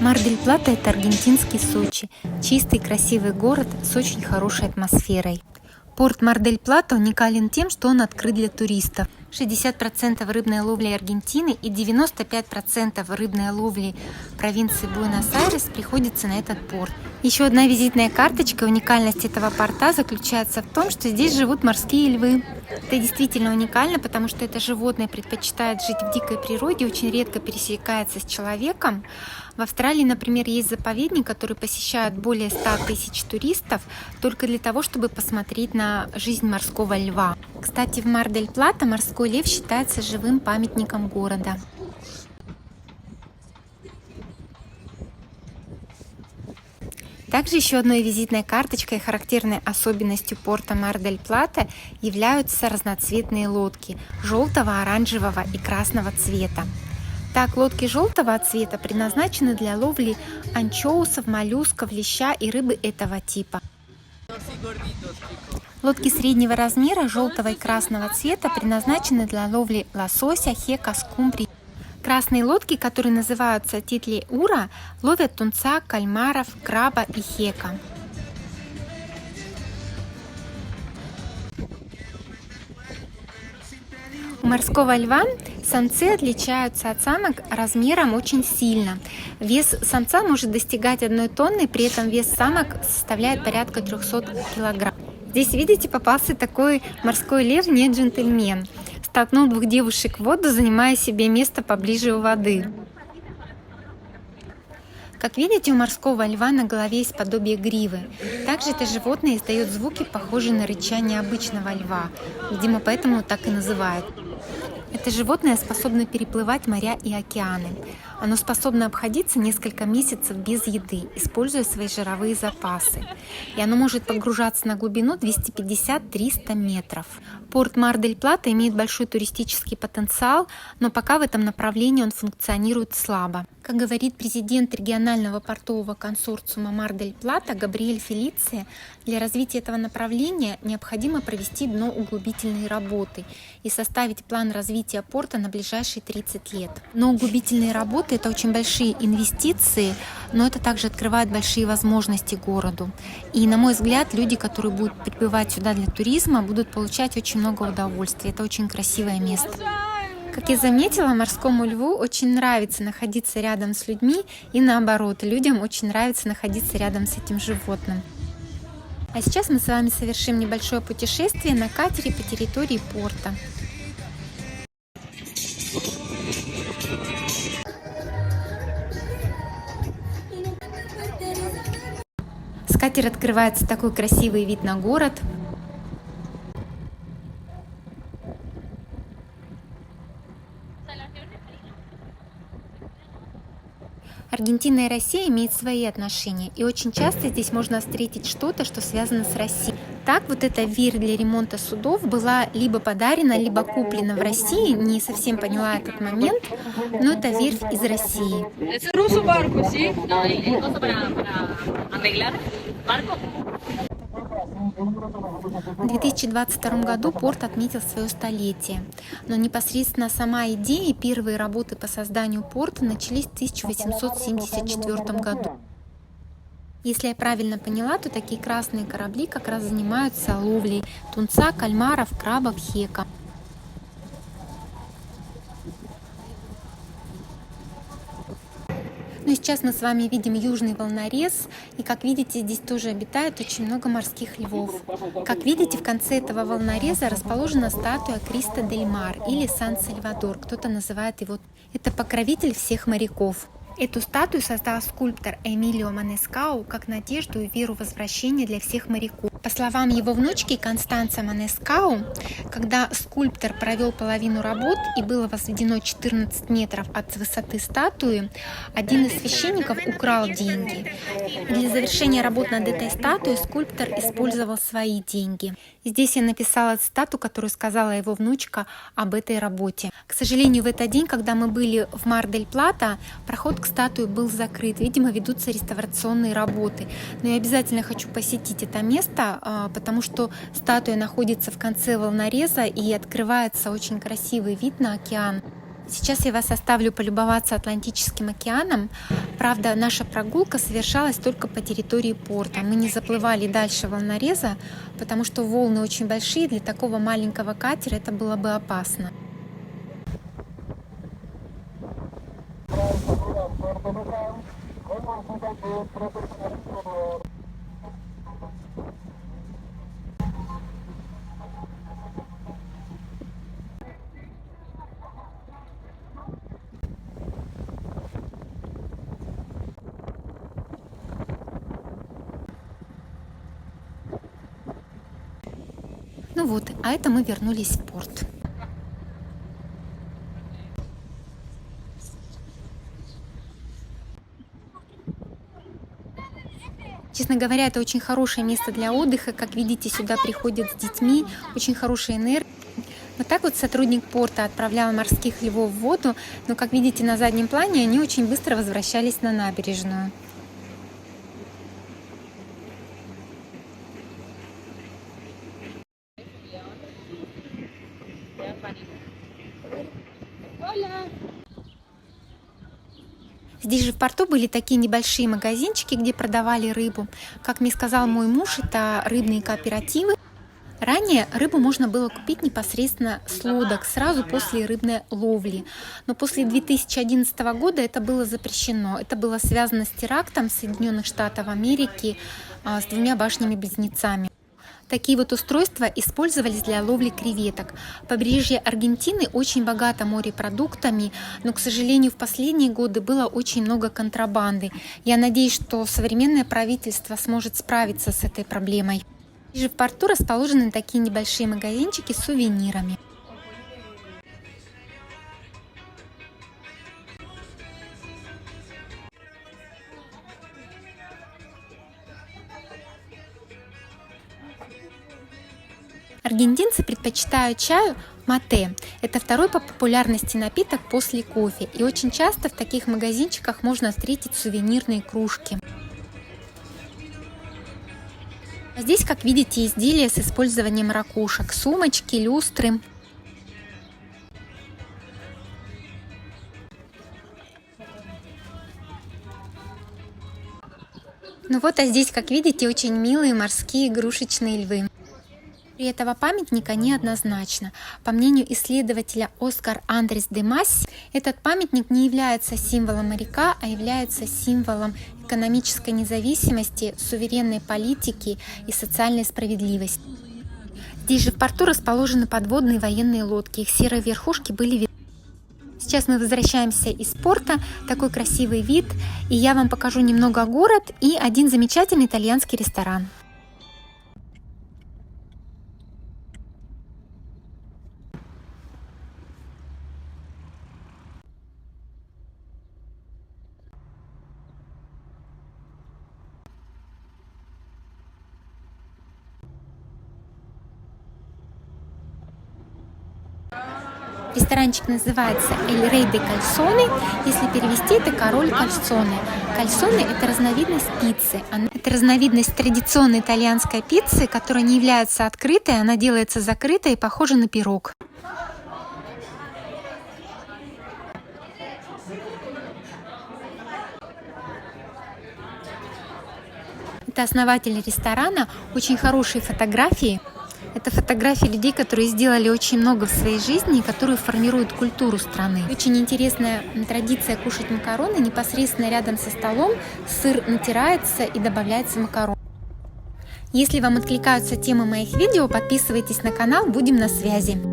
Мар-дель-Плата – это аргентинский Сочи, чистый красивый город с очень хорошей атмосферой. Порт Мар-дель-Плата уникален тем, что он открыт для туристов. 60% рыбной ловли Аргентины и 95% рыбной ловли провинции Буэнос-Айрес приходится на этот порт. Еще одна визитная карточка и уникальность этого порта заключается в том, что здесь живут морские львы. Это действительно уникально, потому что это животное предпочитает жить в дикой природе, очень редко пересекается с человеком. В Австралии, например, есть заповедник, который посещают более 100 тысяч туристов только для того, чтобы посмотреть на жизнь морского льва. Кстати, в Мар-дель-Плата морской лев считается живым памятником города. Также еще одной визитной карточкой и характерной особенностью порта Мар-дель-Плата являются разноцветные лодки желтого, оранжевого и красного цвета. Так, лодки желтого цвета предназначены для ловли анчоусов, моллюсков, леща и рыбы этого типа. Лодки среднего размера желтого и красного цвета предназначены для ловли лосося, хека, скумбрии. Красные лодки, которые называются титли ура, ловят тунца, кальмаров, краба и хека. У морского льва самцы отличаются от самок размером очень сильно. Вес самца может достигать 1 тонны, при этом вес самок составляет порядка 300 килограмм. Здесь, видите, попался такой морской лев, не джентльмен. Столкнул 2 девушек в воду, занимая себе место поближе у воды. Как видите, у морского льва на голове есть подобие гривы. Также это животное издает звуки, похожие на рычание обычного льва. Видимо, поэтому так и называют. Это животное способно переплывать моря и океаны. Оно способно обходиться несколько месяцев без еды, используя свои жировые запасы. И оно может погружаться на глубину 250-300 метров. Порт Мар-дель-Плата имеет большой туристический потенциал, но пока в этом направлении он функционирует слабо. Как говорит президент регионального портового консорциума Мар-дель-Плата Габриэль Фелиция, для развития этого направления необходимо провести дноуглубительные работы и составить план развития порта на ближайшие 30 лет. Дноуглубительные работы – это очень большие инвестиции, но это также открывает большие возможности городу. И, на мой взгляд, люди, которые будут прибывать сюда для туризма, будут получать очень много удовольствия. Это очень красивое место. Как я заметила, морскому льву очень нравится находиться рядом с людьми, и наоборот, людям очень нравится находиться рядом с этим животным. А сейчас мы с вами совершим небольшое путешествие на катере по территории порта. С катера открывается такой красивый вид на город. Аргентина и Россия имеют свои отношения, и очень часто здесь можно встретить что-то, что связано с Россией. Так, вот эта верфь для ремонта судов была либо подарена, либо куплена в России, не совсем поняла этот момент, но это верфь из России. В 2022 году порт отметил свое столетие, но непосредственно сама идея и первые работы по созданию порта начались в 1874 году. Если я правильно поняла, то такие красные корабли как раз занимаются ловлей тунца, кальмаров, крабов, хека. Ну и сейчас мы с вами видим южный волнорез, и как видите, здесь тоже обитает очень много морских львов. Как видите, в конце этого волнореза расположена статуя Криста дель Мар или Сан-Сальвадор, кто-то называет его. Это покровитель всех моряков. Эту статую создал скульптор Эмилио Манескау как надежду и веру возвращения для всех моряков. По словам его внучки Констанца Манескау, когда скульптор провел половину работ и было возведено 14 метров от высоты статуи, один из священников украл деньги. Для завершения работ над этой статуей скульптор использовал свои деньги. И здесь я написала цитату, которую сказала его внучка об этой работе. К сожалению, в этот день, когда мы были в Мар-дель-Плата, проход к статуе был закрыт. Видимо, ведутся реставрационные работы. Но я обязательно хочу посетить это место, потому что статуя находится в конце волнореза и открывается очень красивый вид на океан. Сейчас я вас оставлю полюбоваться Атлантическим океаном. Правда, наша прогулка совершалась только по территории порта. Мы не заплывали дальше волнореза, потому что волны очень большие, для такого маленького катера это было бы опасно. Ну вот, а это мы вернулись в порт. Честно говоря, это очень хорошее место для отдыха. Как видите, сюда приходят с детьми, очень хорошая энергия. Вот так вот сотрудник порта отправлял морских львов в воду, но, как видите, на заднем плане они очень быстро возвращались на набережную. Здесь же в порту были такие небольшие магазинчики, где продавали рыбу. Как мне сказал мой муж, это рыбные кооперативы. Ранее рыбу можно было купить непосредственно с лодок, сразу после рыбной ловли. Но после 2011 года это было запрещено. Это было связано с терактом Соединенных Штатов Америки с 2 башнями-близнецами. Такие вот устройства использовались для ловли креветок. Побережье Аргентины очень богато морепродуктами, но, к сожалению, в последние годы было очень много контрабанды. Я надеюсь, что современное правительство сможет справиться с этой проблемой. Здесь же в порту расположены такие небольшие магазинчики с сувенирами. Аргентинцы предпочитают чаю мате. Это второй по популярности напиток после кофе. И очень часто в таких магазинчиках можно встретить сувенирные кружки. А здесь, как видите, изделия с использованием ракушек, сумочки, люстры. Ну вот, а здесь, как видите, очень милые морские игрушечные львы. При этого памятника неоднозначно. По мнению исследователя Оскар Андрес де Масси, этот памятник не является символом моряка, а является символом экономической независимости, суверенной политики и социальной справедливости. Здесь же в порту расположены подводные военные лодки. Их серые верхушки были видны. Сейчас мы возвращаемся из порта, такой красивый вид, и я вам покажу немного город и один замечательный итальянский ресторан. Ресторанчик называется Эль Рей де Кальсоне. Если перевести, это король кальсоне. Кальсоне – это разновидность пиццы. Это разновидность традиционной итальянской пиццы, которая не является открытой, она делается закрытой и похожа на пирог. Это основатель ресторана, очень хорошие фотографии. Это фотографии людей, которые сделали очень много в своей жизни и которые формируют культуру страны. Очень интересная традиция кушать макароны. Непосредственно рядом со столом сыр натирается и добавляется макарон. Если вам откликаются темы моих видео, подписывайтесь на канал, будем на связи.